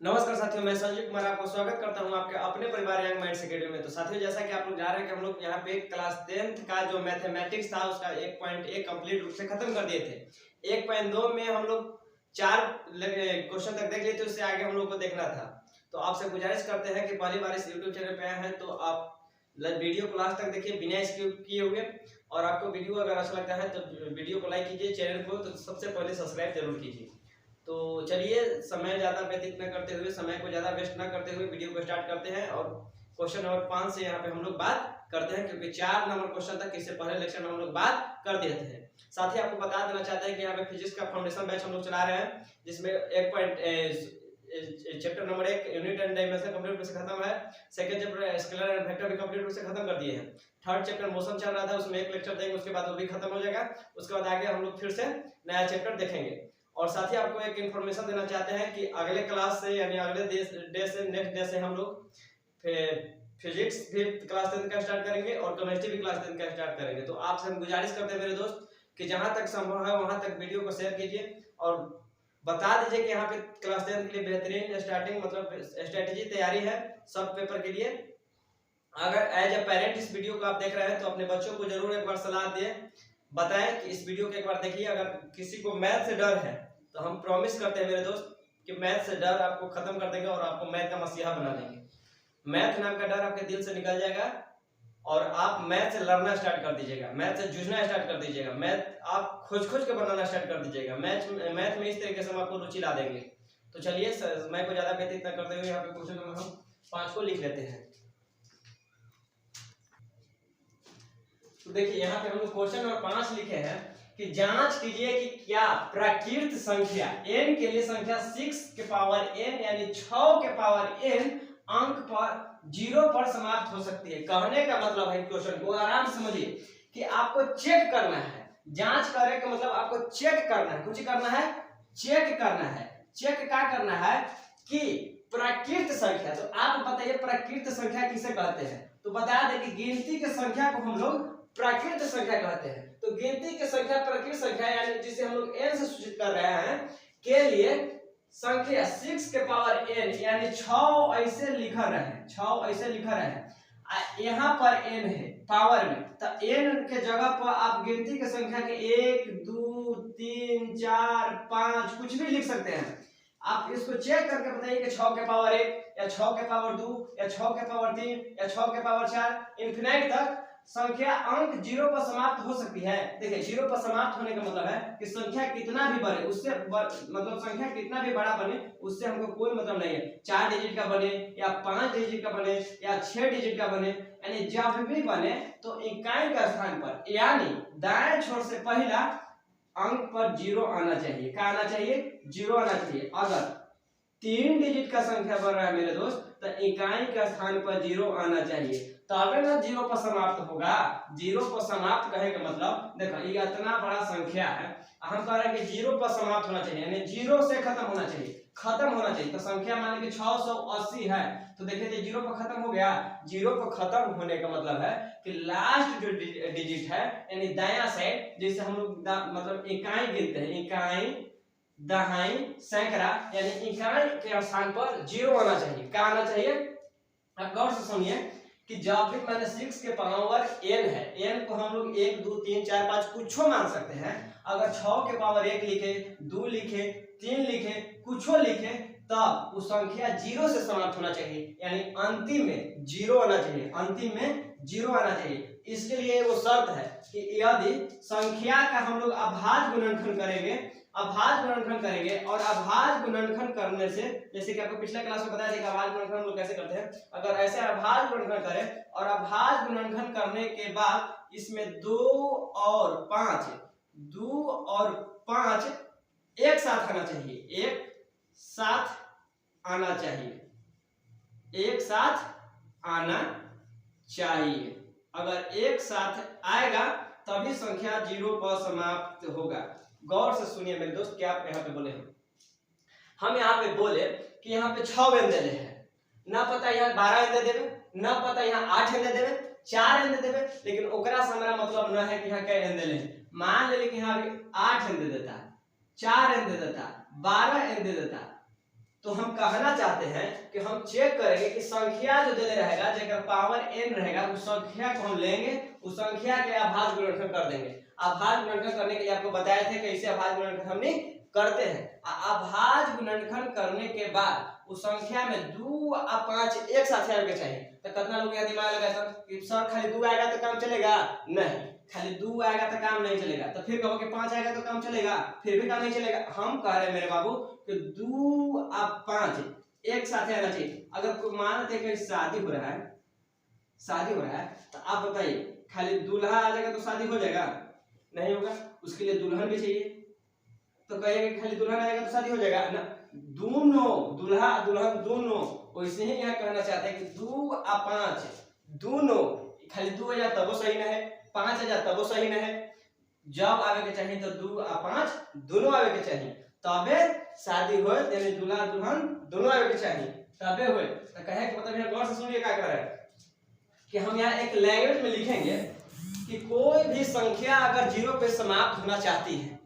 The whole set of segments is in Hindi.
नमस्कार साथियों, मैं संजीव कुमार आपको स्वागत करता हूं आपके अपने परिवार यंग माइंड्स अकेडमी में। तो साथियों, जैसा कि आप लोग जान रहे हैं कि हम लोग यहां पे क्लास 10th का जो मैथमेटिक्स था उसका 1.1 कंप्लीट रूप से खत्म कर दिए थे। 1.2 में हम लोग 4 क्वेश्चन तक देख लिए थे, उससे आगे हम लोग को देखना था। तो आपसे गुजारिश करते हैं कि पहली बार इस यूट्यूब चैनल पे आए हैं तो आप वीडियो को लास्ट तक देखिए बिना स्किप किए हुए। और आपको वीडियो अगर अच्छा लगता है तो वीडियो को लाइक कीजिए, चैनल को तो सबसे पहले सब्सक्राइब जरूर कीजिए। तो चलिए, समय ज़्यादा व्यतीत न करते हुए, समय को ज़्यादा वेस्ट न करते हुए वीडियो को स्टार्ट करते हैं और क्वेश्चन नंबर 5 से यहाँ पे हम लोग बात करते हैं, क्योंकि 4 नंबर क्वेश्चन तक इससे पहले लेक्चर में हम लोग बात कर देते हैं। साथ ही आपको बता देना चाहते हैं कि यहाँ पे फिजिक्स का फाउंडेशन बैच हम लोग चला रहे हैं, जिसमें chapter number 1 unit and dimension complete रूप से खत्म है। Second chapter scalar and vector भी कंप्लीट रूप से खत्म कर दिए हैं। थर्ड चैप्टर मोशन चल रहा था, उसमें एक लेक्चर देंगे, उसके बाद वो भी खत्म हो जाएगा। उसके बाद आगे हम लोग फिर से नया चैप्टर देखेंगे। और साथ ही आपको एक इन्फॉर्मेशन देना चाहते हैं कि अगले क्लास से यानी अगले डे से नेक्स्ट डे से हम लोग फिजिक्स भी क्लास 10 का स्टार्ट करेंगे और केमिस्ट्री भी क्लास 10 का स्टार्ट करेंगे। तो आपसे हम गुजारिश करते हैं मेरे दोस्त कि जहां तक संभव है वहां तक वीडियो को शेयर कीजिए और बता दीजिए कि यहाँ पे क्लास 10 के लिए बेहतरीन स्टार्टिंग मतलब स्ट्रेटेजी तैयारी है सब पेपर के लिए। अगर एज ए पेरेंट इस वीडियो को आप देख रहे हैं तो अपने बच्चों को जरूर एक बार सलाह दें, बताएं कि इस वीडियो को एक बार देखिए। अगर किसी को मैथ से डर है तो हम प्रॉमिस करते हैं मेरे दोस्त कि मैथ से डर आपको खत्म कर देंगे और आपको मैथ का मसीहा बना देंगे। मैथ नाम का डर आपके दिल से निकल जाएगा और आप मैथ से लड़ना स्टार्ट कर दीजिएगा, मैथ से जूझना स्टार्ट कर दीजिएगा, मैथ आप खोज खोज के बनाना स्टार्ट कर दीजिएगा। मैथ में इस तरीके से हम आपको रुचि ला देंगे। तो चलिए, समय को ज्यादा व्यतीत न करते हुए यहाँ पे क्वेश्चन नंबर हम 5 को लिख लेते हैं। तो देखिए, यहाँ पे हम लोग क्वेश्चन नंबर 5 लिखे हैं कि जांच कीजिए कि क्या प्राकृत संख्या n के लिए संख्या 6 के पावर n यानी 6 के पावर n अंक पर 0 पर समाप्त हो सकती है। कहने का मतलब है, क्वेश्चन को आराम से समझिए कि आपको चेक करना है। जांच करे का मतलब आपको चेक करना है, कुछ करना है, चेक करना है। चेक क्या करना है कि प्राकृत संख्या, तो आप बताइए प्राकृत संख्या किसे कहते हैं। तो बता दें कि गिनती की संख्या को हम लोग प्राकृत संख्या कहते हैं। तो गिनती की संख्या प्राकृत संख्या यानी जिसे हम लोग n से सूचित कर रहे हैं के लिए संख्या 6 के पावर n यानी 6 ऐसे लिख रहे हैं, 6 ऐसे लिख रहे हैं। यहाँ पर n है पावर में, तो n के जगह पर आप गिनती की संख्या के 1 2 3 4 5 कुछ भी लिख सकते हैं। आप इसको चेक करके बताइए कि 6 के पावर 1 या 6 के पावर 2 या 6 के पावर 3 या 6 के पावर 4 इनफिनाइट तक संख्या अंक 0 पर समाप्त हो सकती है। देखिए, 0 पर समाप्त होने का मतलब है कि संख्या कितना भी बढ़े उससे मतलब संख्या कितना भी बड़ा बने उससे हमको कोई मतलब नहीं है। 4 डिजिट का बने या 5 डिजिट का बने या 6 डिजिट का बने, यानी जब भी बने तो इकाई का स्थान पर यानी दाएं छोर से पहला अंक पर 0 आना चाहिए। क्या आना चाहिए? 0 आना चाहिए। अगर 3 डिजिट का संख्या बढ़ रहा है मेरे दोस्त तो इकाई का स्थान पर 0 आना चाहिए, तबे ना 0 पर समाप्त होगा। 0 पर समाप्त कहे का मतलब देखो ये इतना बड़ा संख्या है, हम कह रहे हैं कि 0 पर समाप्त होना चाहिए यानी 0 से खत्म होना चाहिए, खत्म होना चाहिए। तो संख्या मान लीजिए 680 है तो देखिए 0 पर खत्म हो गया। 0 पर खत्म होने का मतलब है कि लास्ट जो डिजिट है यानी दायां साइड, जैसे हम लोग मतलब इकाई गिनते हैं, इकाई दहाई सैकड़ा यानी इकाई के स्थान पर 0 आना चाहिए। क्या आना चाहिए? अब गौर से सुनिए कि जब भी मैंने 6 के पावर n है, n को हम लोग 1 2 3 4 5 कुछ मान सकते हैं। अगर 6 के पावर 1 लिखे, 2 लिखे, 3 लिखे, कुछ लिखे, तब उस संख्या 0 से समाप्त होना चाहिए यानी अंतिम में 0 आना चाहिए, अंतिम में 0 आना चाहिए। इसके लिए वो शर्त है कि यदि संख्या का हम लोग अभाज्य गुणनखंड करेंगे, अभाज्य गुणनखंड करेंगे और अभाज्य गुणनखंड करने से, जैसे कि आपको पिछले क्लास में बताया था कि अभाज्य गुणनखंड हम लोग कैसे करते हैं। अगर ऐसे अभाज्य गुणनखंड करें और अभाज्य गुणनखंड करने के बाद इसमें 2 और 5 एक साथ आना चाहिए, एक साथ आना चाहिए, एक साथ आना चाहिए। अगर एक साथ आएगा तभी संख्या 0 पर समाप्त होगा। गौर से सुनिए मेरे दोस्त, क्या आप यहाँ पे बोले हम यहाँ पे बोले कि यहाँ पे 6 एन दे हैं, ना पता यहाँ 12 एन दे देवे, ना पता यहाँ 8 एन दे देवे, 4 एन दे देवे, लेकिन ओकरा से हमारा मतलब न है कि यहाँ क्या एन दे ले। मान ले कि यहाँ 8 एन दे देता, 4 एन दे देता, 12 एन दे देता, तो हम कहना चाहते हैं कि हम चेक करेंगे कि संख्या जो दे रहेगा जगह पावर n रहेगा उस संख्या को हम लेंगे, उस संख्या के अभाज्य गुणनखंड कर देंगे। अभाज्य गुणनखंड करने के लिए आपको बताए थे कैसे अभाज्य गुणनखंड हमने करते हैं। अभाज्य गुणनखंड करने के बाद उस संख्या में 2 और 5 एक साथ आने के चाहिए। तो कितना लोग यहाँ दिमाग लगाए कि सर खाली 2 आएगा तो काम चलेगा? नहीं, खाली 2 आएगा तो काम नहीं चलेगा। तो फिर कहो कि 5 आएगा तो काम चलेगा? फिर भी काम नहीं चलेगा। हम कह रहे हैं मेरे बाबू कि 2 और 5 एक साथ आना चाहिए। अगर कोई मान लेते कि शादी हो रहा है तो आप बताइए खाली दूल्हा आ जाएगा तो शादी हो जाएगा? नहीं होगा, उसके लिए दुल्हन भी चाहिए। तो कहेंगे खाली दुल्हन आएगा तो शादी हो जाएगा ना, दोनों दूल्हा दुल्हन दोनों। वैसे ही यहाँ कहना चाहते हैं कि 2 और 5 दोनों, खाली 2 आ जाए तब वो सही न है, 5 आ जाए तब वो सही न है। जब आवे के चाहिए तो 2 और 5 दोनों आवे के चाहिए, तबे शादी हो, यानी दूल्हा दुल्हन दोनों आवे के चाहिए तबे हो। तो कहे कि मतलब यहाँ गौर से सुनिए क्या कर रहे हैं कि हम यहाँ एक लैंग्वेज में लिखेंगे कि कोई भी संख्या अगर 0 पे समाप्त होना चाहती है,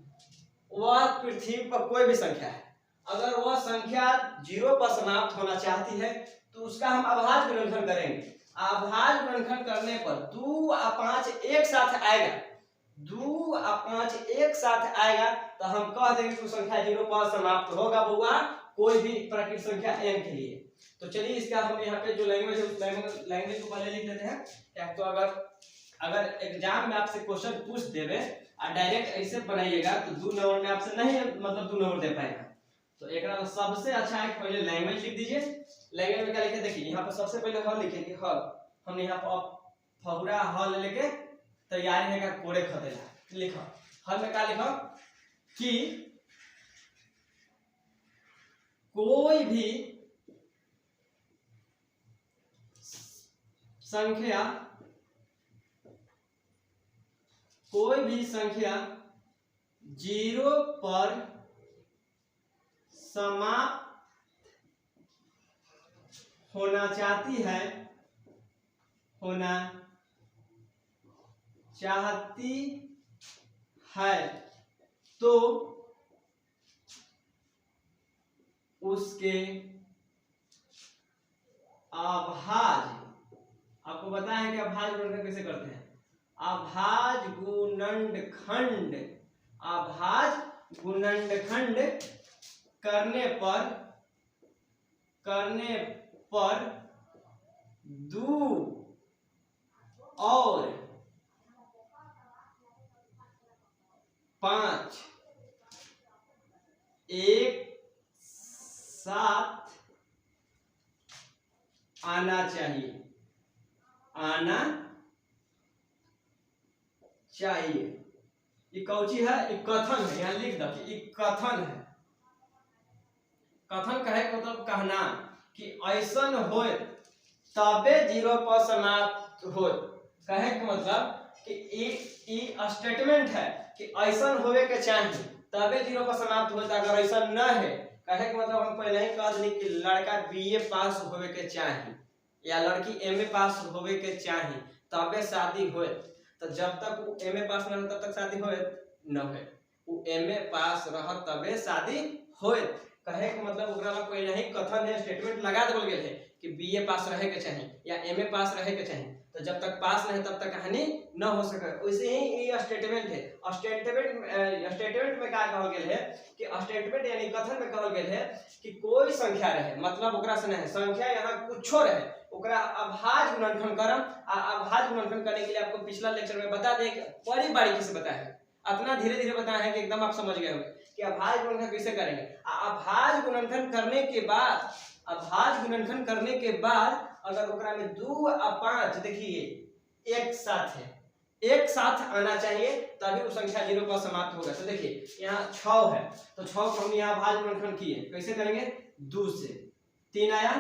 वह पृथ्वी पर कोई भी संख्या है, अगर वह संख्या 0 पर समाप्त होना चाहती है तो उसका हम अभाज्य गुणनखंड करेंगे। अभाज्य गुणनखंड करने पर 2 और 5 एक साथ आएगा, 2 और 5 एक साथ आएगा तो हम कह देंगे कि संख्या 0 पर समाप्त होगा बउआ, कोई भी प्राकृतिक संख्या n के लिए। तो चलिए इसका हम यहाँ पे जो लैंग्वेज है उस लैंग्वेज को पहले लिख देते हैं। क्या तो अगर एग्जाम में आपसे क्वेश्चन पूछ देवे और डायरेक्ट ऐसे बनाइएगा तो 2 नंबर में आपसे नहीं मतलब 2 नंबर दे पाएगा। तो एक सबसे अच्छा है पहले लैंग्वेज लिख दीजिए। लैंग्वेज में क्या लिखे देखिए, यहाँ पर सबसे पहले हल लिखे कि हल, हमने यहाँ पर फहुरा हल लेके तैयारी है कोड़े खदेला लिखा। हल में क्या लिखा कि कोई भी संख्या 0 पर समाप्त होना चाहती है तो उसके अभाज्य, आपको बताया कि अभाज्य गुणनखंड कैसे करते हैं। अभाज्य गुणनखंड करने पर 2 और 5 एक साथ आना चाहिए। ये कौची है? ये कथन है, यहाँ लिख दो कि ये कथन है। कथन कहे मतलब कहना कि ऐसन हो तबे 0 पर समाप्त हो। कहे के मतलब कि ई स्टेटमेंट है कि ऐसन होवे के चाहिए तबे 0 पर समाप्त होता। अगर ऐसा न है, कहे के मतलब हम पहले ही कह दी कि लड़का बीए पास होवे के चाहिए या लड़की एमए पास होवे के चाहिए तबे शादी होए। तो जब तक वो एमए पास न हो तब तक शादी होए न होए, वो एमए पास रह तबे शादी होए। कहे के मतलब ओकरा में कोई नहीं कथन है, स्टेटमेंट लगा देवल गेल है कि बीए पास रहे के चाहिए या एमए पास रहे के चाहिए। तो जब तक पास नहीं तब तक कहानी न हो सके। वैसे ही ये स्टेटमेंट है। स्टेटमेंट में क्या कहल गेल है कि स्टेटमेंट यानी कथन में कहल गेल है कि कोई संख्या रहे, मतलब ओकरा से नहीं संख्या यहाँ कुछो रहे, ओकरा अभाज्य गुणनखंड करम। अभाज्य गुणनखंड करने के लिए आपको पिछला लेक्चर में बता दें, बड़ी बारीकी से बताया है, अपना धीरे धीरे बताया है कि एकदम आप समझ गए होंगे कि अभाज्य गुणनखंड कैसे करेंगे। अभाज्य गुणनखंड करने के बाद अगर ओकरा में 2 और 5 देखिए एक साथ आना चाहिए तभी वो संख्या 0 पर समाप्त होगा। तो देखिए यहाँ 6 है तो 6 को हम यहाँ अभाज्य गुणनखंड किए, कैसे करेंगे? 2 से 3 आया,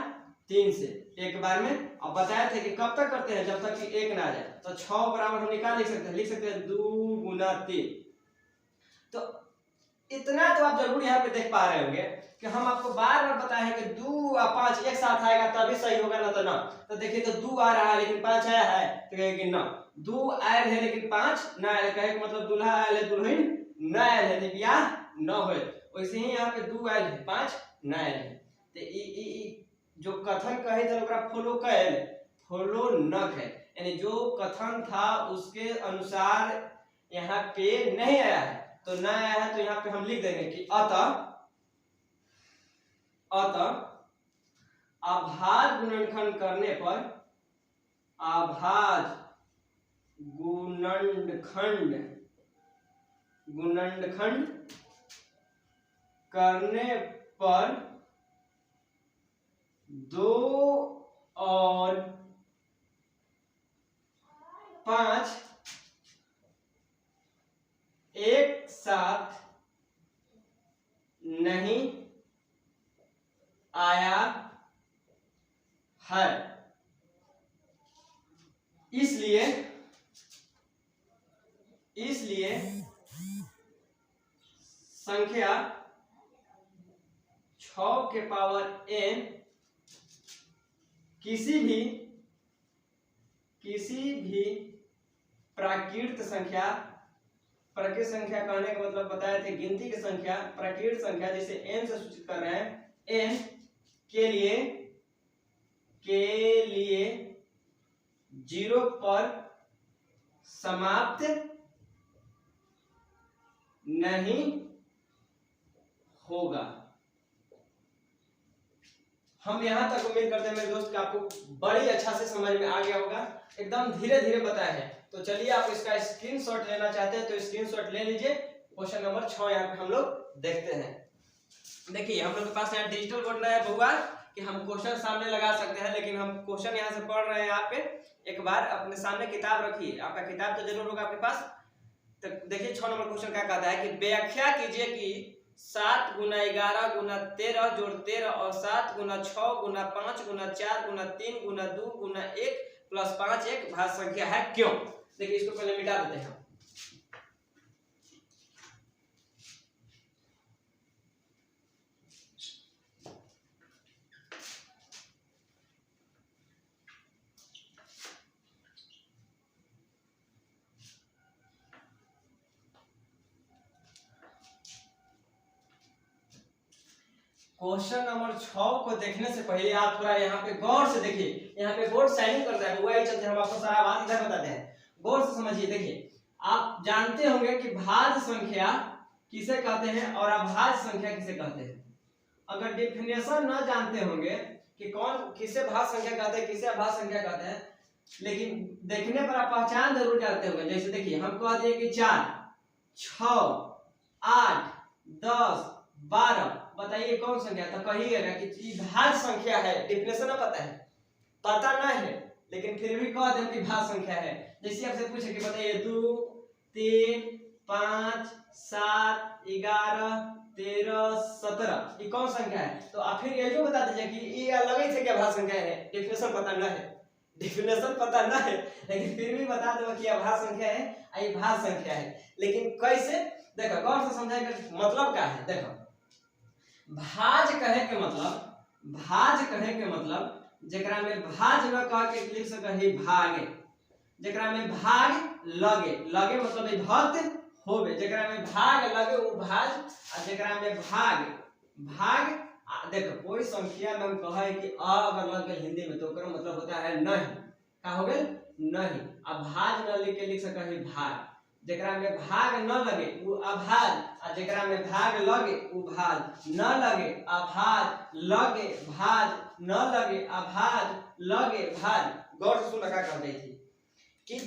3 से एक बार में। अब बताए थे कि कब तक करते हैं, जब तक कि 1 ना आ जाए। तो 6 बराबर हम निकाल लिख सकते हैं 2 गुना 3। तो इतना तो आप जरूर यहाँ पे देख पा रहे होंगे कि हम आपको बार बार बताए हैं कि 2 और 5 एक साथ आएगा तभी सही होगा, ना तो ना। तो देखिए तो 2 आ रहा है लेकिन 5 आया है तो कहेगी ना, 2 आयल है लेकिन 5 ना आयल, कहे मतलब दूल्हा आयल है दुल्हन ना आयल है, ब्याह न होए। वैसे ही यहाँ पे 2 आयल है 5 ना आयल है। तो जो कथन कहे थे ओकरा फॉलो कैल फॉलो न है, यानी जो कथन था उसके अनुसार यहाँ पे नहीं आया है, तो न आया है तो यहाँ पे हम लिख देंगे कि अतः अभाज्य गुणनखंड करने पर अभाज्य गुणनखंड करने पर 2 और 5 एक साथ नहीं आया है, इसलिए संख्या 6 के पावर n किसी भी प्राकृत संख्या कहने का मतलब बताए थे गिनती की संख्या, प्राकृत संख्या जिसे n से सूचित कर रहे हैं, n के लिए 0 पर समाप्त नहीं होगा। हम यहां तक उम्मीद करते हैं मेरे दोस्त कि आपको बड़ी अच्छा से समझ में आ गया होगा, एकदम धीरे धीरे बताया है। तो चलिए आप इसका स्क्रीनशॉट लेना चाहते हैं तो स्क्रीनशॉट ले लीजिए। क्वेश्चन नंबर 6 यहाँ पे हम लोग देखते हैं। देखिए हम लोग के पास यहाँ डिजिटल बोर्ड है बहुआ कि हम क्वेश्चन सामने लगा सकते हैं, लेकिन हम क्वेश्चन यहाँ से पढ़ रहे हैं। यहाँ पे एक बार अपने सामने किताब रखिए, आपका किताब तो जरूर होगा आपके पास। तो देखिए 6 नंबर क्वेश्चन क्या कहता है कि व्याख्या कीजिए कि 7 × 11 × 13 जोड़ 13 और 7 × 6 × 5 × 4 × 3 × 2 × 1 + 5 एक भाज्य संख्या है क्यों। देखिए इसको पहले मिटा देते हैं। क्वेश्चन नंबर 6 को देखने से पहले आप थोड़ा यहाँ पे गौर से देखिए, यहाँ पे बोर्ड साइनिंग करता है वही चलते हम आपको सारा बात इधर बताते हैं, गौर से समझिए। देखिए आप जानते होंगे कि भाज्य संख्या किसे कहते हैं और अभाज्य संख्या किसे कहते हैं। अगर डेफिनेशन ना जानते होंगे कि कौन किसे भाज्य संख्या कहते हैं किसे अभाज्य संख्या कहते हैं, लेकिन देखने पर आप पहचान जरूर जानते होंगे। जैसे देखिए हम कह दिए कि 4 6 8 10 12, बताइए कौन संख्या, तो कहिएगा कि भाज्य संख्या है। डेफिनेशन ना पता नहीं है, लेकिन फिर भी कह दें कि भाज्य संख्या है। जैसे आपसे पूछे कि बताइए 2 3 5 7 11 13 17 ये कौन संख्या है, तो आप फिर ये जो बता दीजिए कि ये अलग ही से क्या भाज्य संख्या है। डेफिनेशन पता ना है, लेकिन फिर भी बता दो कि अभाज्य संख्या है, ये भाज्य संख्या है। लेकिन कैसे, देखो गौर से समझाएगा मतलब क्या है। देखो भाज्य कहे के मतलब जेकरा में भाज्य न कह के लिख सके भागे, जेकरा में भाग लगे मतलब विभक्त होवे, जेकरा में भाग लगे वो भाज्य, और जेकरा में भाग देखो कोई संख्या में हम कहे कि अ अगर लग गए हिंदी में तो ओकर मतलब होता है नहीं, का हो गए नहीं। अब भाज न लिख के लिख सके है भाग, जेकरा में भाग न लगे वो अभाज, और जेकरा में भाग लगे वो भाज, न लगे अभाज, लगे भाज, न लगे अभाज, लगे भाज। गौर से सुन क्या कर रही थी कि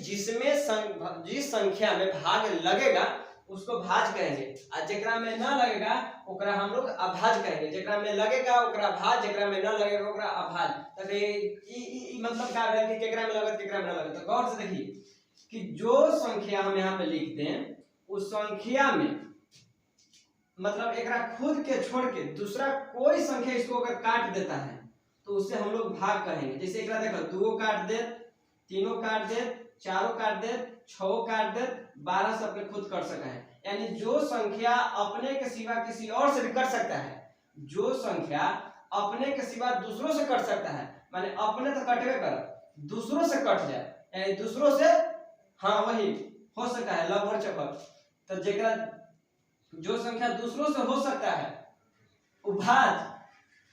जिस संख्या में भाग लगेगा उसको भाज कहेंगे, और जेकरा में न लगेगा ओकरा हम लोग अभाज कहेंगे। जेकरा में लगेगा ओकरा भाज, जेकरा में न लगेगा ओकरा अभाज। तब ये मतलब क्या है कि केकरा में लगत केकरा में न लगत। तो गौर से देखिए कि जो संख्या हम यहाँ पे लिखते हैं उस संख्या में मतलब एकरा खुद के छोड़ के दूसरा कोई संख्या इसको अगर काट देता है तो उससे हम लोग भाग कहेंगे। जैसे एकरा देखो 2 काट दे, 3 काट दे, 4 काट दे, 6 काट दे, 12 से अपने खुद कर सका है। यानी जो संख्या अपने के सिवा किसी और से भी कर सकता है, जो संख्या अपने के सिवा दूसरों से कट सकता है, माने अपने तो कटवे कर दूसरों से कट जाए, यानी दूसरों से हाँ वही हो सकता है लगभग चक्कर। तो जेकरा जो संख्या दूसरों से हो सकता है वो भाज,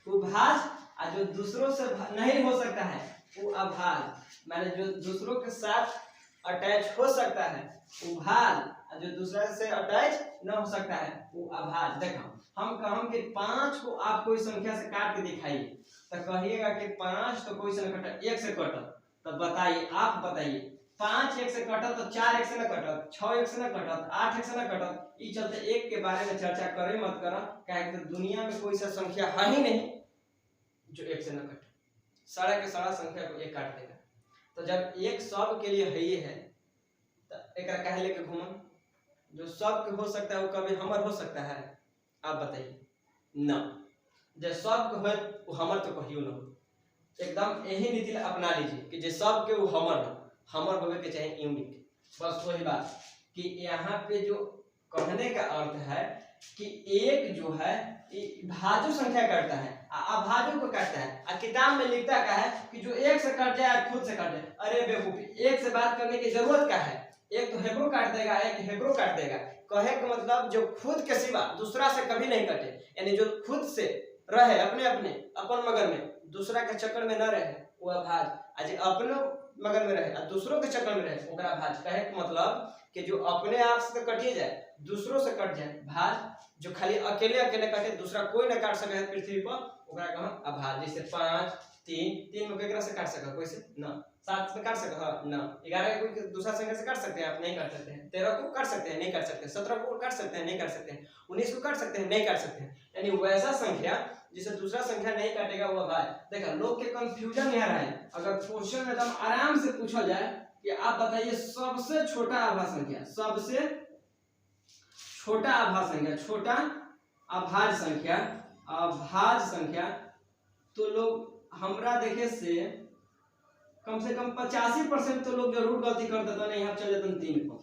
उभाज, और जो दूसरों से नहीं हो सकता है वो अभाज, माने जो दूसरों के साथ अटैच हो सकता है उभाज, और जो दूसरा से अटैच न हो सकता है वो अभाज। देखो हम कहम कि 5 को आप कोई संख्या से काट के दिखाइए तो कहिएगा कि 5 तो कोई से न कटा, 1 से कटा, तो बताइए, आप बताइए 5 1 से कटत तो 4 1 से न कटत, 6 1 से न कटत, 8 1 से न कटत। ई चलते एक के बारे में चर्चा करे मत करा, काहे कि दुनिया में कोई सा संख्या है ही नहीं जो 1 से न कटे, सारा के सारा संख्या को 1 काट देगा। तो जब एक सब के लिए है ये है तो एकरा काहे लेके घूमन, जो सब के हो सकता है वो कभी हमर हो सकता है, आप बताइए ना, जो सब के हो वो हमर तो कहियो ना हो। एकदम यही नीति अपना लीजिए कि जो सब के वो हमर हो, हमर होवे के चाहिए यूनिक। बस वही बात कि यहाँ पे जो कहने का अर्थ है कि एक जो है भाजु संख्या करता है, अभाजु को काटता है। किताब में लिखता क्या है कि जो 1 से कट जाए खुद से कट जाए। अरे बेवकूफी, 1 से बात करने की जरूरत क्या है, एक तो हेब्रो काट देगा, एक हेब्रो काट देगा। कहे का मतलब जो खुद के सिवा दूसरा से कभी नहीं कटे, यानी जो खुद से रहे अपने अपने अपन मगन में, दूसरा के चक्कर में न रहे वो अभाज, आज अपने मगन में रहे और दूसरों के चक्कर में रहे ओकरा भाज। कहे का मतलब कि जो अपने आप से तो कटिए जाए, दूसरों से कट जाए भाज, जो खाली अकेले अकेले कटे दूसरा कोई न काट सके पृथ्वी पर ओकरा कहम अभाज। जैसे 5 3 में केकरा से काट सका, कोई से ना, 7 में काट सका ना, 11 कोई दूसरा संख्या से काट सकते हैं, आप नहीं काट सकते हैं, 13 को काट सकते हैं, नहीं काट सकते, 17 को काट सकते हैं, नहीं काट सकते, 19 को काट सकते हैं, नहीं काट सकते। यानी वैसा संख्या जिसे दूसरा संख्या नहीं काटेगा वो अभाज। देखा लोग के कंफ्यूजन यहाँ रहे, अगर क्वेश्चन में एकदम आराम से पूछा जाए कि आप बताइए सबसे छोटा आभाज संख्या, सबसे छोटा आभाज संख्या, छोटा अभाज संख्या, अभाज संख्या, तो लोग हमरा देखे से कम 85% तो लोग जरूर गलती कर देता। नहीं यहाँ चल जाते 3 को,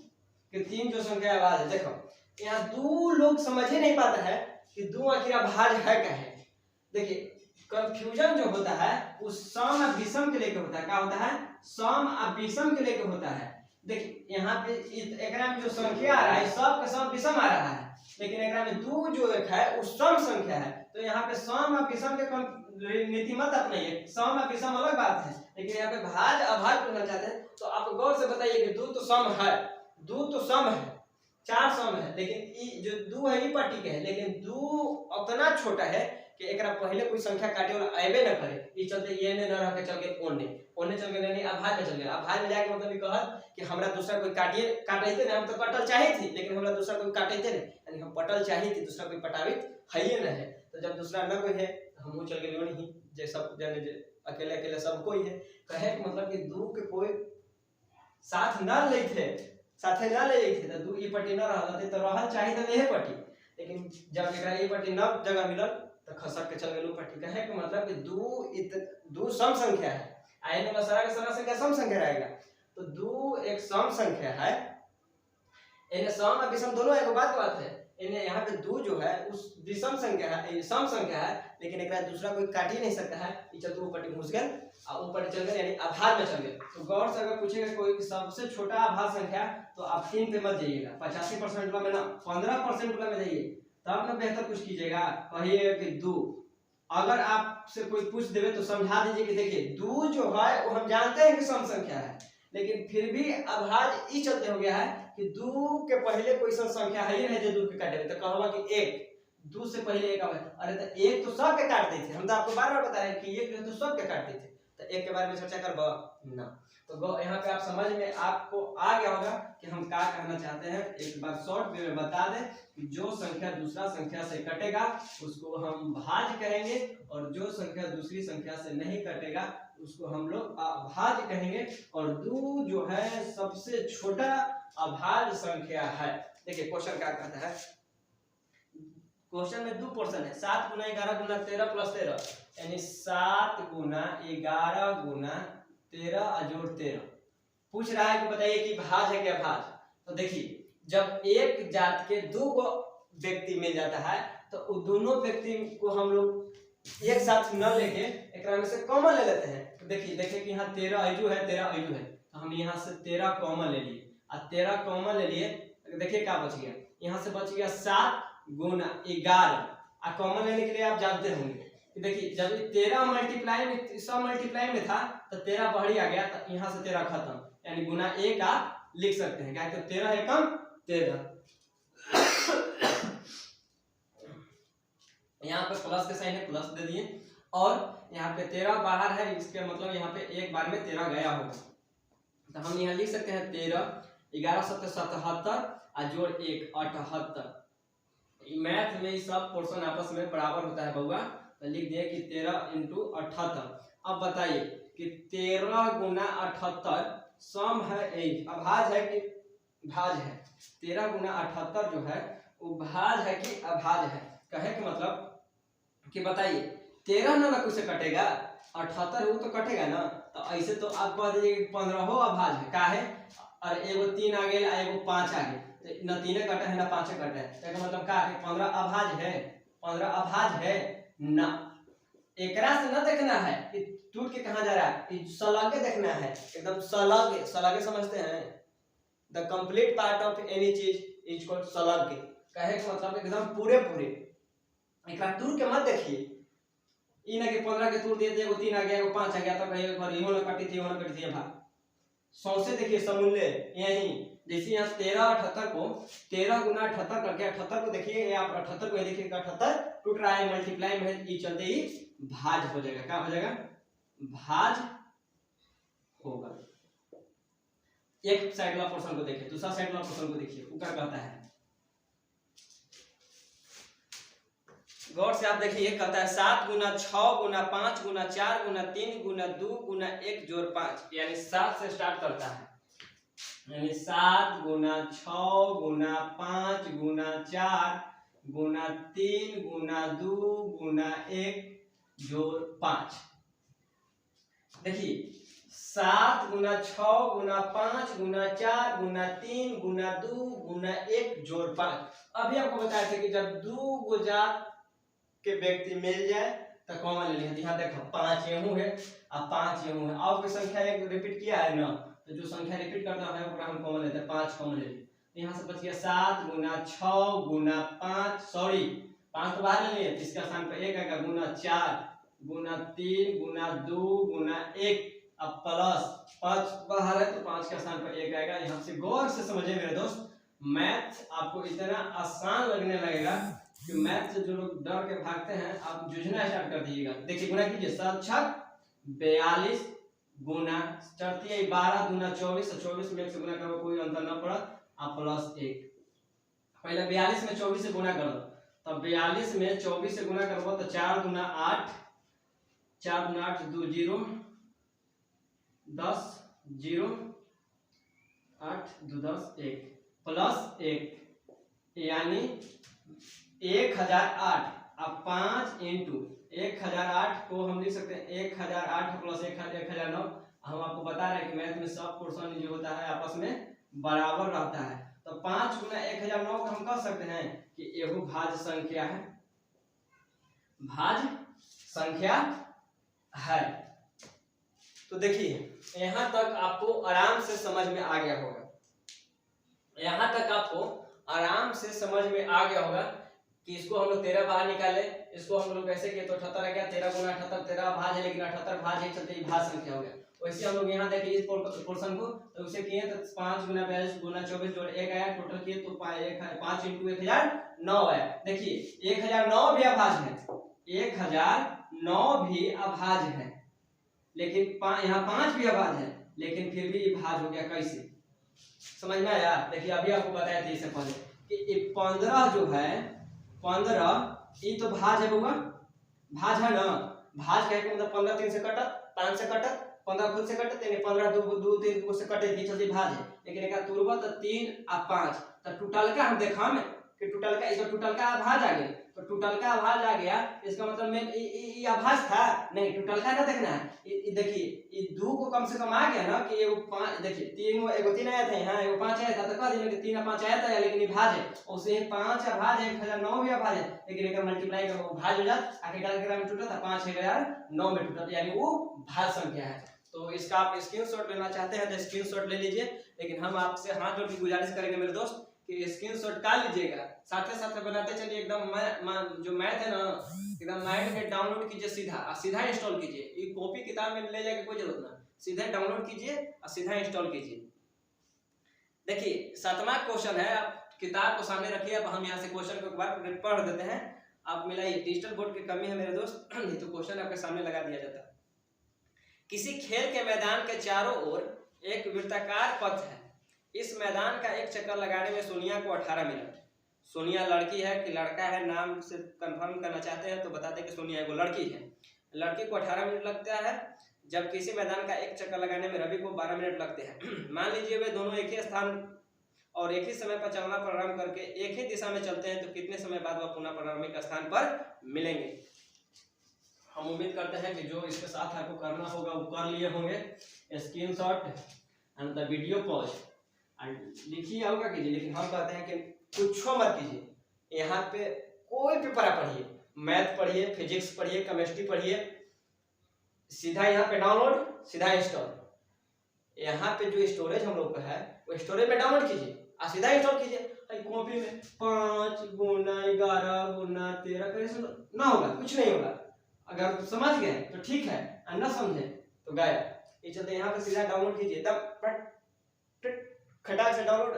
कि 3 जो संख्या आभाज है। देखो यहाँ 2 लोग समझ ही नहीं पाता है कि 2 आखिर अभाज है क्या है। देखिए कंफ्यूजन जो होता है वो सम और विषम के लेके होता है। क्या होता है, सम और विषम के लेके होता है। देखिए यहाँ पे एकरा में जो संख्या आ रहा है सब का सब विषम आ रहा है, लेकिन एकरा में 2 जो एक है वो सम संख्या है। तो यहाँ पे सम और विषम के नीति मत अपनाइए, सम और विषम अलग बात है, लेकिन यहाँ पे भाज अभाज पूछना चाहते हैं तो आप गौर से बताइए कि 2 तो सम है, 2 तो सम है, 4 सम है, लेकिन जो 2 है ये पट्टी के है, लेकिन 2 उतना छोटा है कि एकरा पहले कोई संख्या काटे वाला आबे न करे। ई चलते ये ने न रह के चल के ओने चल के नहीं अभाज में चल गया। अभाज में जाके मतलब ये कहत कि हमरा दूसरा कोई काटैते नहीं, हम तो कटल चाहे थी लेकिन हमरा दूसरा कोई काटैते नहीं, यानी हम पटल चाहे थी, दूसरा कोई पटावित है ही न है। तो जब दूसरा न कोई है तो हम चल के नहीं जे सब जाने जे अकेले अकेले सब कोई है। कहे के मतलब कि 2 के कोई साथ न लेथे, साथे न ले थे तो 2 ई पट्टी न रहते तो रहल चाहे तो यही पट्टी, लेकिन जब एकरा ई पट्टी न जगह मिलल तो खसक के चल गेलू पट्टी। कहे के मतलब कि 2 सम संख्या है, आने वाला सारा का सारा संख्या सम संख्या रहेगा। तो 2 एक सम संख्या है, इन्हें सम और विषम दोनों एक बात है। इन्हें यहाँ पे 2 जो है उस विषम संख्या है, ये सम संख्या है, लेकिन एक दूसरा कोई काट ही नहीं सकता है। ये चलते वो पट्टी घुस गए और वो पट्टी चल गए यानी अभाज में चल गए। तो गौर से अगर पूछेगा कोई सबसे छोटा अभाज संख्या तो आप 3 पे मत जाइएगा, 85% में ना 15% में जाइए, तब ना बेहतर कुछ कीजिएगा। कहिए कि 2, अगर आपसे कोई पूछ देवे तो समझा दीजिए कि देखिए 2 जो है वो हम जानते हैं कि सम संख्या है, लेकिन फिर भी अभाज ई चलते हो गया है कि 2 के पहले कोई संख्या है ही नहीं जो 2 के काटे। तो कहवा कि 1, 2 से पहले 1 आवे, अरे तो 1 तो सब के काट देते, हम तो आपको बार बार बता रहे हैं कि 1 तो सब के काट देते, तो 1 के बारे में चर्चा करबा ना। तो यहाँ पे आप समझ में आपको आ गया होगा कि हम क्या कहना चाहते हैं। एक बार शॉर्ट वे में बता दें कि जो संख्या दूसरा संख्या से कटेगा उसको हम भाज कहेंगे, और जो संख्या दूसरी संख्या से नहीं कटेगा उसको हम लोग अभाज कहेंगे। और 2 जो है सबसे छोटा अभाज संख्या है। देखिए क्वेश्चन क्या कहता है, क्वेश्चन में 2 पोर्शन है, 7 गुना 11 गुना 13 प्लस 13, यानी 7 गुना 11 गुना 13 जोड़ 13 पूछ रहा है कि बताइए कि भाज है क्या भाज। तो देखिए जब एक जात के 2 को व्यक्ति मिल जाता है तो उन दोनों व्यक्ति को हम लोग एक साथ न लेके एक में से कॉमन ले लेते हैं। तो देखिए कि यहाँ 13 अजू है, 13 अजू है, तो हम यहाँ से 13 कॉमन ले लिए और 13 कॉमन ले लिए। देखिए क्या बच गया, यहाँ से बच गया 7 गुना 11, और कॉमन लेने के लिए आप जानते होंगे देखिए जब 13 मल्टीप्लाई में 100 मल्टीप्लाई में था तो 13 बाहरी आ गया, तो यहाँ से 13 खत्म, यानी गुना 1 आप लिख सकते हैं। क्या, तो 13 एकम 13। यहाँ पे प्लस के साइन है, प्लस दे दिए, और यहाँ पे 13 बाहर है, इसके मतलब यहाँ पे एक बार में 13 गया होगा, तो हम यहाँ लिख सकते हैं 13, 11 7 77 और जोड़ 1 78। मैथ में ये सब पोर्शन आपस में बराबर होता है बउआ, तो लिख दिए कि 13 इंटू 78। अब बताइए कि 13 गुना 78 सम है, अभाज है कि भाज है? 13 गुना 78 जो है वो भाज है कि अभाज है? कहे कि मतलब कि बताइए 13 ना कुछ से कटेगा, 78 वो तो कटेगा ना, तो ऐसे तो आप कह दीजिए 15 हो अभाज है। का है? और एगो 3 आ गया, एगो 5 आ गया, तो न 3 कटा है ना 5 कटा है, तो मतलब का 15 अभाज है? 15 अभाज है ना। एकरा से ना देखना है कि टूट के कहाँ जा रहा है, सलगे देखना है, एकदम सलगे। सलगे समझते हैं? The complete part of any चीज इज कॉल्ड सलगे। कहे का मतलब एकदम पूरे पूरे। एकरा तूर के मत देखिए, ई ना कि 15 के तूर दिए थे, एगो 3 आ गया, एगो 5 आ गया, तो कहीं एक बार इहो ना कटी थी, इहो ना कटी थी, भाई सौसे देखिए समूल्य यही। जैसे यहाँ 13 78 को 13 गुना 78 करके 78 को देखिए, आप 78 को देखिए 78 टूट रहा है, मल्टीप्लाई में ई चलते ही भाज हो जाएगा। क्या हो जाएगा? भाज होगा। एक साइड वाला पोर्शन को देखिए, दूसरा साइड वाला पोर्शन को देखिए, वो क्या कहता है, गौर से आप देखिए। कहता है 7 गुना 6 गुना 5 गुना 4 गुना 3 गुना 2 गुना 1 जोड़ 5, यानी 7 से स्टार्ट करता है, यानी 7 गुना 6 गुना 5 गुना 4 गुना 3 गुना 2 गुना 1 जोड़ 5। देखिए 7 गुना 6 गुना 5 गुना 4 गुना 3 गुना 2 गुना 1 जोड़ 5। अभी आपको बताया था कि जब 2 गुजात के व्यक्ति मिल जाए तो कॉमन ले लिया। यहाँ देखो 5 यूं है और 5 यूं है, आपकी संख्या एक रिपीट किया है ना, तो जो संख्या रिपीट करता है वो हम कॉमन लेते हैं, 5 कॉमन ले लिए। यहाँ से बच गया 7 गुना 6 गुना 5, सॉरी 5 तो बाहर ले लिए, इसका स्थान पर 1 आएगा, गुना 4 गुना 3 गुना 2 गुना 1, अब प्लस 5 बाहर है तो 5 के स्थान पर 1 आएगा। यहाँ से गौर से समझिए मेरे दोस्त, मैथ आपको इतना आसान लगने लगेगा कि मैथ से जो लोग डर के भागते हैं, आप जूझना स्टार्ट कर दीजिएगा। देखिए गुना कीजिए, 7 छक 42 गुना चढ़ती है 12 गुना 24, 24 में 1 से गुना करो, कोई अंतर ना पड़ा, आप प्लस 1। पहले 42 में 24 से गुना करो, तब 42 में 24 से गुना करो तो 4 गुना 8, 4 गुना 8 2 0 10 0 8 2 10 1 प्लस 1, यानी 1008। अब 5 इंटू 1008 को हम लिख सकते हैं 1008 प्लस 1009। हम आपको बता रहे हैं कि मैथ में सब पोर्शन जो होता है आपस में बराबर रहता है, तो 5 गुना 1009 को हम कह सकते हैं कि एगो भाज्य संख्या है, भाज्य संख्या है। तो देखिए यहाँ तक आपको आराम से समझ में आ गया होगा, यहाँ तक आपको आराम से समझ में आ गया होगा कि इसको हम लोग 13 बाहर निकाले, इसको हम लोग कैसे किए, तो 78 है क्या, 13 गुना 78, 13 भाज है, लेकिन 78 भाज है चलते ही भाज संख्या हो गया। वैसे हम लोग यहाँ देखिए इस पोर्शन को, तो उसे किए तो 5 गुना 42 गुना 24 जोड़ 1 आया, टोटल किए तो 5 इंटू 1009 आया। देखिए 1009 भी अभाज है, 1009 भी अभाज है, लेकिन यहाँ 5 भी अभाज है, लेकिन फिर भी भाज हो गया। कैसे समझ में आया? देखिए अभी आपको बताया था इससे पहले कि 15 जो है 15 ये तो भाज है बउआ, भाज है ना, भाज कहे मतलब 15 3 से कटत, 5 से कटत, 15 खुद से कटत, यानी 15 2 3 को से कटे थी, चलती भाज है। लेकिन एक तुरबा तो 3 और 5, तो टोटल का हम देखा में कि टोटल का, इसका टोटल का भाज आ गया, तो टोटल का भाज आ गया, इसका मतलब में ये आभास था नहीं, टोटल का ना देखना है। देखिए ये 2 को कम से कम आ गया ना कि एगो 5, देखिए 3 एगो 3 आया था यहाँ, एगो 5 आया था, तो कह देंगे कि 3 और 5 आया था, लेकिन ये भाज है, और उसे 5 भाज है, 1009 भी भाज है, लेकिन एक मल्टीप्लाई करो भाज हो जात, आगे कैलकुलेटर में टूटा था 5 1009 में टूटा, यानी वो भाज संख्या है। तो इसका आप स्क्रीनशॉट लेना चाहते हैं तो स्क्रीनशॉट ले लीजिए, लेकिन हम आपसे हाथ जोड़ के गुजारिश करेंगे मेरे दोस्त कि स्क्रीनशॉट का लीजिएगा, साथ साथ बनाते चलिए एकदम। जो मैथ है ना एकदम माइंड में डाउनलोड कीजिए, सीधा इंस्टॉल कीजिए। ये कॉपी किताब में ले जाके कोई जरूरत ना, सीधा डाउनलोड कीजिए और सीधा इंस्टॉल कीजिए। देखिए 7वां क्वेश्चन है, आप किताब को सामने रखिए। अब हम यहाँ से क्वेश्चन को एक बार पढ़ देते हैं। आप मिलाइए, डिजिटल बोर्ड की कमी है मेरे दोस्त, नहीं तो क्वेश्चन आपके सामने लगा दिया जाता। किसी खेल के मैदान के चारों ओर एक वृत्ताकार पथ है। इस मैदान का एक चक्कर लगाने में सोनिया को 18 मिनट। सोनिया लड़की है कि लड़का है, नाम से कंफर्म करना चाहते हैं तो बता दें कि सोनिया को लड़की है। लड़की को 18 मिनट लगता है, जब किसी मैदान का एक चक्कर लगाने में रवि को 12 मिनट लगते हैं। मान लीजिए वे दोनों एक ही स्थान और एक ही समय पर चलना प्रारंभ करके एक ही दिशा में चलते हैं, तो कितने समय बाद वह पुनः प्रारंभिक स्थान पर मिलेंगे। हम उम्मीद करते हैं कि जो इसके साथ आपको करना होगा वो कर लिए होंगे। Screenshot and the video pause and लिखिए होगा कीजिए, लेकिन हम कहते हैं कि कुछ मत कीजिए। यहाँ पे कोई पेपर पढ़िए, मैथ पढ़िए, फिजिक्स पढ़िए, केमिस्ट्री पढ़िए, सीधा यहाँ पे डाउनलोड, सीधा इंस्टॉल। यहाँ पे जो स्टोरेज हम लोग का है वो स्टोरेज में डाउनलोड कीजिए और सीधा इंस्टॉल कीजिए। कॉपी में 5 गुना 11 गुना 13 कैसे ना होगा, कुछ नहीं होगा। अगर समझ गए तो ठीक है, और न समझे तो गायब। ये चलते यहाँ पे सीधा डाउनलोड कीजिए, तब खटाक से डाउनलोड,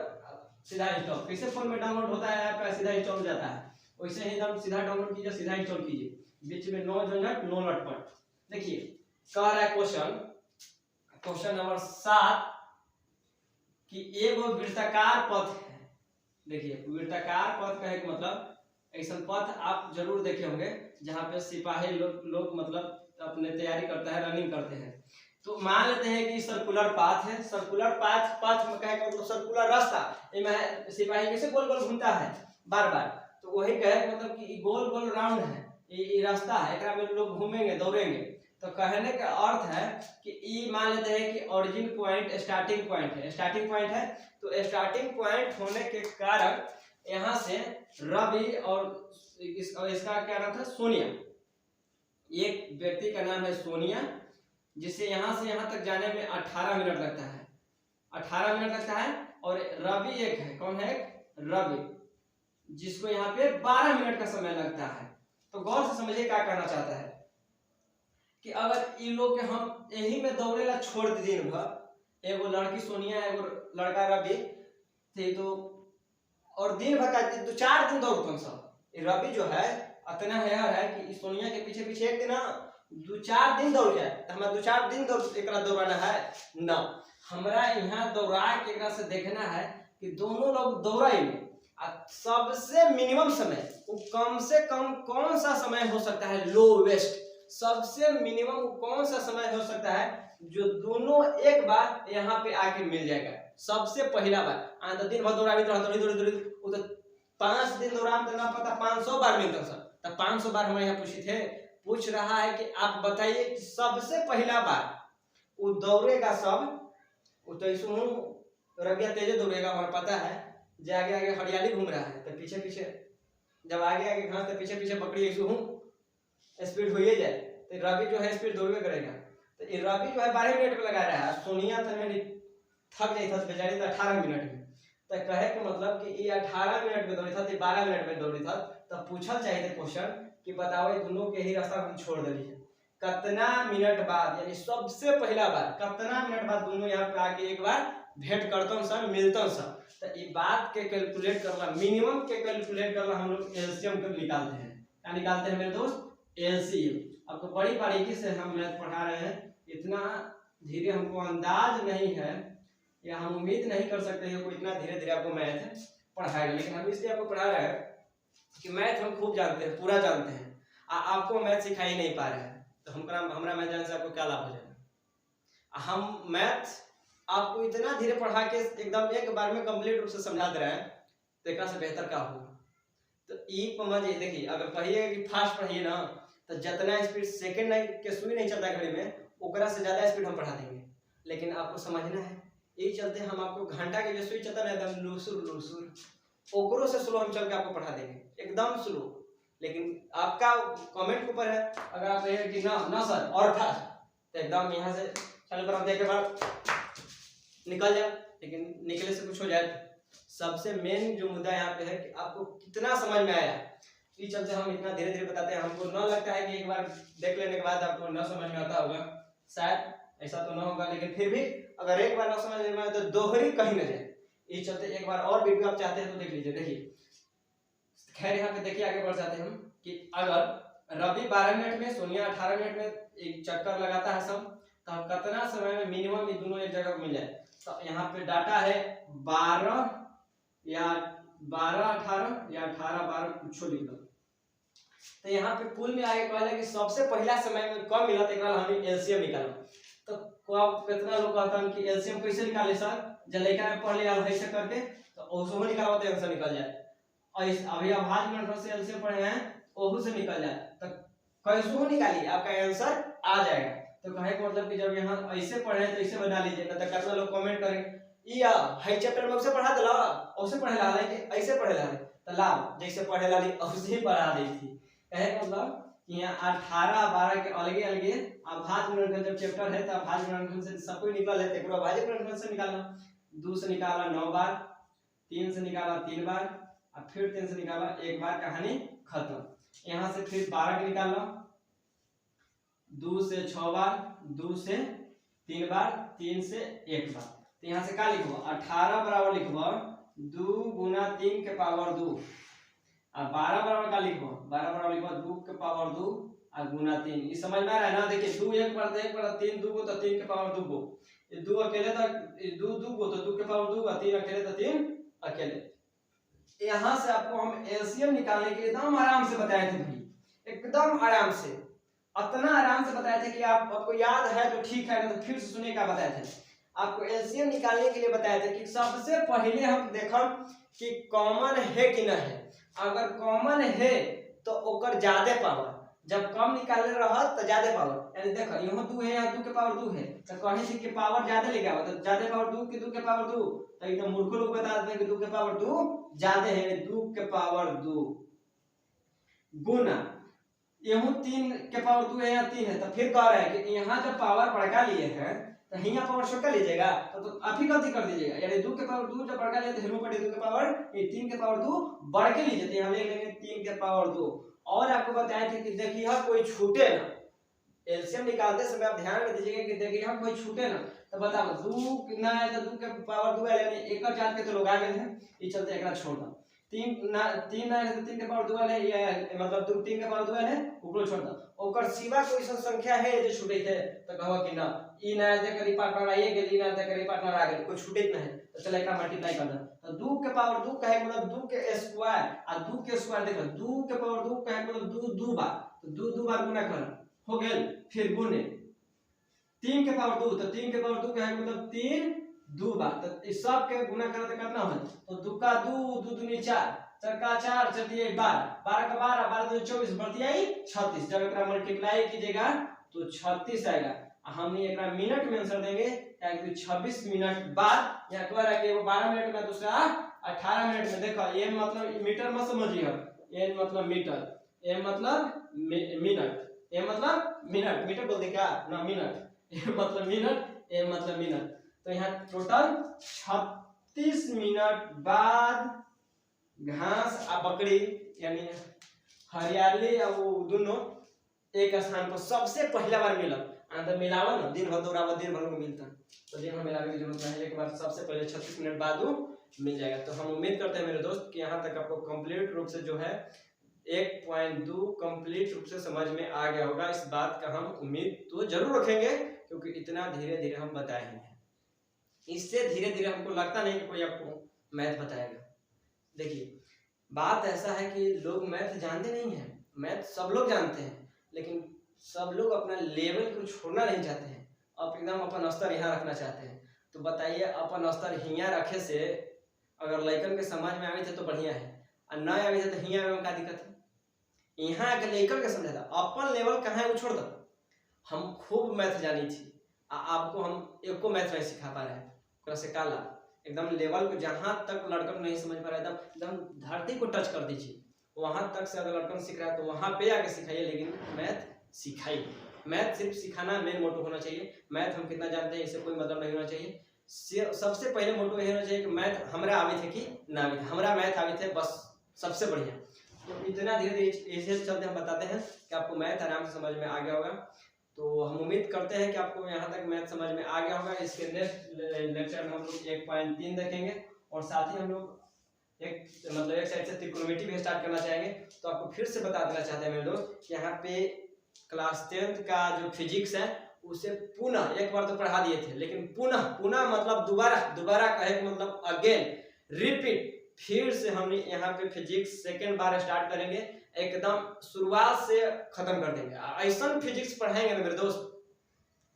सीधा इंस्टॉल। कैसे फोन में डाउनलोड होता है ऐप का, सीधा इंस्टॉल हो जाता है, वैसे ही एकदम सीधा डाउनलोड कीजिए, सीधा इंस्टॉल कीजिए। बीच में नो झंझट, नो लटपट। देखिए कह रहा है क्वेश्चन नंबर 7 कि एक वृत्ताकार पथ है। देखिए वृत्ताकार पथ कहे का मतलब ऐसा पथ आप जरूर देखे होंगे जहाँ पे सिपाही लोग मतलब अपने तैयारी करता है, रनिंग करते हैं। तो मान लेते हैं कि सर्कुलर पाथ है। सर्कुलर पाथ में कहे का मतलब सर्कुलर रास्ता, सिपाही कैसे गोल गोल घूमता है बार बार, तो वही कहे मतलब कि गोल गोल राउंड है, ये रास्ता है, एकरा में लोग घूमेंगे दौड़ेंगे। तो कहने का अर्थ है कि ये मान लेते हैं कि ओरिजिन पॉइंट स्टार्टिंग पॉइंट है, तो स्टार्टिंग पॉइंट होने के कारण यहाँ से रवि और इसका क्या नाम था, सोनिया। एक व्यक्ति का नाम है सोनिया, जिससे यहाँ से यहाँ तक जाने में 18 मिनट लगता है, 18 मिनट लगता है। और रवि एक है, कौन है, रवि, जिसको यहाँ पे 12 मिनट का समय लगता है। तो गौर से समझिए क्या कहना चाहता है कि अगर इन लोग के हम यही में दौड़ेला छोड़ दी दिन भर, एगो लड़की सोनिया एगो लड़का रवि थे, तो और दिन भर का 2-4 दिन दौड़ते सब। रवि जो है इतना है कि सोनिया के पीछे पीछे एक दिन 2-4 दिन दौड़ जाए, तो हमें 2-4 दिन दौड़ाना है ना, हमरा यहाँ दौड़ा के एकरा से देखना है कि दोनों लोग दौड़ाई में सबसे मिनिमम समय, वो कम से कम कौन सा समय हो सकता है, लोवेस्ट, सबसे मिनिमम कौन सा समय हो सकता है जो दोनों एक बार यहाँ पे आके मिल जाएगा। सबसे पहला बार तो दिन भर दौड़ावी दौड़ी वो तो 5 दिन दौरान तो ना पता 500 बार मिलता सर, तो 500 बार हमारे यहाँ पूछ रहा है कि आप बताइए कि सबसे पहला बार वो दौड़ेगा सब, वो तो रबिया तेजे दौड़ेगा, हमें पता है। जो आगे आगे हरियाली घूम रहा है तो पीछे पीछे, जब आगे आगे घास तो पीछे पीछे बकरी स्पीड हो ही जाए, तो रवि जो है स्पीड दौड़े करेगा। तो रवि जो है 12 मिनट में लगा रहा है, सोनिया तो थक गई था बेचारी, तो 18 मिनट में। तो कहे के मतलब कि ये 18 मिनट में दौड़ी था, 12 मिनट में दौड़ी था। तब पूछल चाहिए क्वेश्चन कि बताओ दोनों के ही रास्ता हम छोड़ दिली है, कितना मिनट बाद, यानी सबसे पहला बार कितना मिनट बाद दोनों यहाँ पे आके एक बार भेंट करतन सन, मिलतन सन। तो ये बात के कैलकुलेट करना, मिनिमम के कैलकुलेट करना हम लोग एलसीएम को निकालते हैं। क्या निकालते हैं मेरे दोस्त, एलसीएम। आपको बड़ी बारीकी से हम मैथ पढ़ा रहे हैं, इतना धीरे हमको अंदाज नहीं है या हम उम्मीद नहीं कर सकते हैं कोई इतना धीरे धीरे आपको मैथ पढ़ाएगा, लेकिन हम इसलिए आपको पढ़ा रहे हैं कि मैथ हम खूब जानते हैं, पूरा जानते हैं, आपको मैथ सिखा ही नहीं पा रहे हैं, तो हमरा मैथ जानने से आपको क्या लाभ हो जाएगा। हम मैथ आपको इतना धीरे पढ़ा के एकदम एक बार में कंप्लीट रूप से समझा दे रहे हैं, तो एक से बेहतर क्या होगा। तो ई समझिए, देखिए अगर कहिए कि फास्ट पढ़िए ना, तो जितना स्पीड सेकंड के सुई नहीं चलता घड़ी में, ओकरा से ज्यादा स्पीड हम पढ़ा देंगे। लेकिन आपको समझना है, ये चलते हम आपको घंटा के जो सुई चलता है एकदम लुसुर ओकरो से स्लो हम चल के आपको पढ़ा देंगे, एकदम स्लो। लेकिन आपका कमेंट के ऊपर है, अगर आप कहेंगे कि ना सर और फास्ट, तो एकदम यहाँ से चालू कर देने के बाद निकल जाए, लेकिन निकले से कुछ हो जाए सबसे मेन जो मुद्दा यहाँ पे है कि आपको कितना समझ में आया। इस चलते हम इतना धीरे धीरे बताते हैं। हमको न लगता है कि एक बार देख लेने के बाद आपको न समझ में आता होगा, शायद ऐसा तो ना होगा, लेकिन फिर भी अगर एक बार न समझ में आए तो दोहरी कहीं न जाए। इस चलते एक बार और वीडियो आप चाहते हैं तो देख लीजिए। देखिए खैर यहाँ पे देखिए आगे बढ़ जाते हैं हम कि अगर रवि 12 मिनट में सोनिया 18 मिनट में एक चक्कर लगाता है सब, तो हम कितना समय में मिनिमम ये दोनों एक जगह मिल जाए। तो यहाँ पे डाटा है 12 या 12-18 या 18-12 कुछ लिख दो। तो यहाँ पे कुल में आगे कहला कि सबसे पहला समय में कब मिला तो हम एलसीएम निकालना। तो कितना लोग कहता है कि एलसीएम कैसे निकाले सर, जलेका में पढ़ लिया ऐसे करके, तो ओसो निकालो तो आंसर निकल जाए। और इस अभी अभाज्य गुणनफल से एलसीएम पढ़े हैं, ओहू से निकल जाए। तो कैसे निकालिए आपका आंसर आ जाएगा। तो कहे का मतलब कि जब यहाँ ऐसे पढ़े तो ऐसे बना लीजिए, ना तो कितना लोग कमेंट करेंगे या हाई चैप्टर में उसे पढ़ा देला उसे पढ़े ला है कि ऐसे पढ़े ला है, तो लाभ जैसे पढ़े ला ली उसे ही पढ़ा दी थी। कहे का मतलब कि यहाँ 18-12 के अलगे अलगे अभाज्य गुणनफल जब चैप्टर है तो अभाज्य गुणनफल से सब कोई निकल लेते हैं। अभाज्य गुणनफल से निकालना, 2 से निकाला 9 बार, 3 से निकाला 3 बार, और फिर 3 से निकाला 1 बार, कहानी खत्म। यहाँ से फिर 12 के निकालना, 2 से 6 बार, 2 से 3 बार, 3 से 1 बार। तो यहाँ से क्या लिखबो 18 बराबर लिखबो 2 गुना 3 के पावर 2, और 12 बराबर क्या लिखबो 12 बराबर लिखबो 2 के पावर 2 और गुना 3। ये समझ में आ रहा है ना। देखिए 2 1 पर 1 पर 3 2 को तो 3 के पावर 2 को, ये 2 अकेले तो 2 2 को तो 2 के पावर 2 और 3 अकेले तो 3 अकेले। यहाँ से आपको हम एलसीएम निकालने के लिए एकदम आराम से बताए थे भाई, एकदम आराम से, इतना आराम से बताए थे कि आपको याद है तो ठीक है, तो फिर से सुनिए क्या बताए थे। आपको एलसीएम निकालने के लिए बताए थे कि सबसे पहले हम देखम कि कॉमन है कि ना है। अगर कॉमन है तो ओकर ज्यादा पावर, जब कम निकालने रहत तो ज्यादा पावर, यानी देखो यहाँ 2 है, यहाँ 2 के पावर 2 है, तो कहीं से कि पावर ज्यादा लेके आओ, तो ज्यादा पावर 2 के पावर 2, तो एकदम मूर्ख लोग बता देते हैं कि 2 के पावर 2 ज्यादा है, 2 के पावर 2 गुना यहाँ 3 के पावर 2 है, यहाँ 3 है, तो फिर कह रहे हैं कि यहाँ जब पावर बड़का लिए हैं तो यहाँ पावर छोटा लीजिएगा, तो आप ही गलती कर दीजिएगा। यानी 2 के पावर 2 जब बड़का लिए तो हेलो पड़े 2 के पावर 3 के पावर 2 बढ़ के लीजिए, तो यहाँ ले लेंगे 3 के पावर 2। और आपको बताया था कि देखिए यहाँ कोई छूटे ना, एलसीएम निकालते समय आप ध्यान में दीजिएगा कि देखिए यहाँ कोई छूटे ना। तो बताओ 2 कितना है, तो 2 के पावर 2 है, यानी एक चार के तो लोग आ गए हैं, इस चलते एक छोड़ दो। 3 ना है तो 3 के पावर 2 है, ये मतलब 3 के पावर 2 है, ऊपर छोड़ दो। ओकर सिवा कोई संख्या है जो छूटे थे तो कहो कि ना ई ना दे करी पार्टनर आइए गेली ना दे करी पार्टनर आ गए, कोई छूटे ना है, तो चलो एकरा मल्टीप्लाई कर दो। तो 2 के पावर 2 कहे मतलब 2 के स्क्वायर, और 2 के स्क्वायर देखो 2 के पावर 2 कहे मतलब 2 बार, तो 2 बार गुना कर हो गेल, फिर गुने 3 के पावर 2, तो 3 के पावर 2 कहे मतलब 3 2 बार, तो इस सब के गुना करते करना है, तो 2 का 2 2 दूनी 4, 4 का 4 चलिए 12, 12 का 12 12 दूनी 24 बढ़ती आई 36। जब एकरा मल्टीप्लाई कीजिएगा तो 36 आएगा। हमने एकरा मिनट में आंसर देंगे, यानी 26 मिनट बाद। यहाँ कह रहा है कि वो 12 मिनट में, दूसरा 18 मिनट में। देखो ये मतलब मीटर मत समझिए, ये मतलब मीटर, ये मतलब मिनट, ये मतलब मिनट, मीटर बोल दे क्या ना, मिनट, ये मतलब मिनट, ये मतलब मिनट। तो यहाँ टोटल 36 मिनट बाद घास और बकरी यानी हरियाली और वो दोनों एक स्थान पर सबसे पहला बार मिला। तो मिलावा ना दिन भर दौड़ावा, दिन भर को मिलता, तो दिन भर मिलाने की जरूरत नहीं है, एक बार सबसे पहले 36 मिनट बाद वो मिल जाएगा। तो हम उम्मीद करते हैं मेरे दोस्त कि यहाँ तक आपको कंप्लीट रूप से जो है 1.2 कंप्लीट रूप से समझ में आ गया होगा। इस बात का हम उम्मीद तो जरूर रखेंगे, क्योंकि इतना धीरे धीरे हम बताए हैं। इससे धीरे धीरे हमको लगता नहीं कि कोई आपको मैथ बताएगा। देखिए बात ऐसा है कि लोग मैथ जानते नहीं हैं, मैथ सब लोग जानते हैं, लेकिन सब लोग अपना लेवल को छोड़ना नहीं चाहते हैं, अब एकदम अपन स्तर यहाँ रखना चाहते हैं। तो बताइए अपन स्तर यहाँ रखे से अगर लड़कन के समझ में आवे थे तो बढ़िया है, और न आवे थे तो यहाँ में क्या दिक्कत है। यहाँ के लड़कन के समझा था अपन लेवल कहाँ है वो छोड़ दो। हम खूब मैथ जानी थी, आपको हम एको मैथ नहीं सिखा पा रहे हैं, से काला एकदम लेवल को जहां तक लड़कन नहीं समझ पा रहा है एकदम धरती को टच कर दीजिए, वहां तक से अगर लड़कन सीख रहा है तो वहां पे आके सिखाइए, लेकिन मैथ सिखाइए। मैथ सिर्फ सिखाना मेन मोटो होना चाहिए। मैथ हम कितना जानते हैं इससे कोई मतलब नहीं होना चाहिए, सबसे पहले मोटो ये होना चाहिए कि मैथ हमरा आवे थे कि ना आवे थे, हमरा मैथ आवे थे बस सबसे बढ़िया। तो इतना धीरे धीरे ऐसे चलते हम बताते हैं कि आपको मैथ आराम से समझ में आ गया होगा। तो हम उम्मीद करते हैं कि आपको यहाँ तक मैथ समझ में आ गया होगा। इसके नेक्स्ट लेक्चर में हम लोग 1.3 देखेंगे और साथ ही हम लोग एक साइड से त्रिकोणमिति भी स्टार्ट करना चाहेंगे। तो आपको फिर से बता देना चाहते हैं मेरे दोस्त कि यहाँ पे क्लास 10th का जो फिजिक्स है उसे पुनः, एक बार तो पढ़ा दिए थे लेकिन पुनः मतलब दोबारा कहे मतलब अगेन रिपीट, फिर से हम यहाँ पे फिजिक्स सेकेंड बार स्टार्ट करेंगे, एकदम शुरुआत से खत्म कर देंगे। ऐसा फिजिक्स पढ़ाएंगे ना मेरे दोस्त,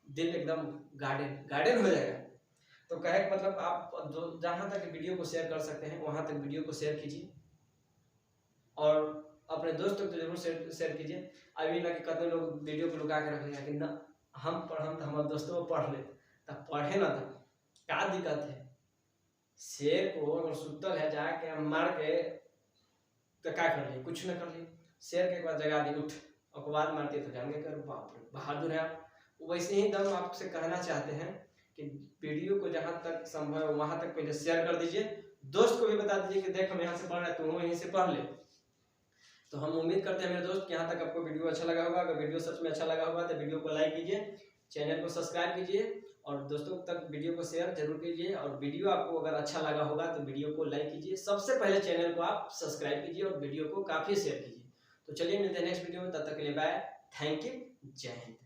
दिल एकदम गार्डन हो जाएगा। तो कहे मतलब आप जहां तक वीडियो को शेयर कर सकते हैं वहां तक वीडियो को शेयर कीजिए और अपने दोस्तों को जरूर शेयर कीजिए। अभी ना कि कितने लोग वीडियो को लुका के रख लिया कि ना हम तो हमारे दोस्तों को पढ़ ले, तब पढ़े ना था क्या दिक्कत है। शेर को अगर सुतल है जाके मार के तो क्या कर लिए, कुछ ना कर लिए। शेर के एक बार जगा दी, उठ और बाद मारती तो जान के कर बाप रे बहादुर है आप। वैसे ही दम आपसे कहना चाहते हैं कि वीडियो को जहां तक संभव है वहां तक पहले शेयर कर दीजिए, दोस्त को भी बता दीजिए कि देख हम यहाँ से पढ़ रहे हैं तुम यहीं से पढ़ ले। तो हम उम्मीद करते हैं मेरे दोस्त यहाँ तक आपको वीडियो अच्छा लगा होगा। अगर वीडियो सच में अच्छा लगा होगा तो वीडियो को लाइक कीजिए, चैनल को सब्सक्राइब कीजिए और दोस्तों तक वीडियो को शेयर जरूर कीजिए। और वीडियो आपको अगर अच्छा लगा होगा तो वीडियो को लाइक कीजिए, सबसे पहले चैनल को आप सब्सक्राइब कीजिए और वीडियो को काफी शेयर कीजिए। तो चलिए मिलते हैं नेक्स्ट वीडियो में, तब तक के लिए बाय, थैंक यू, जय हिंद।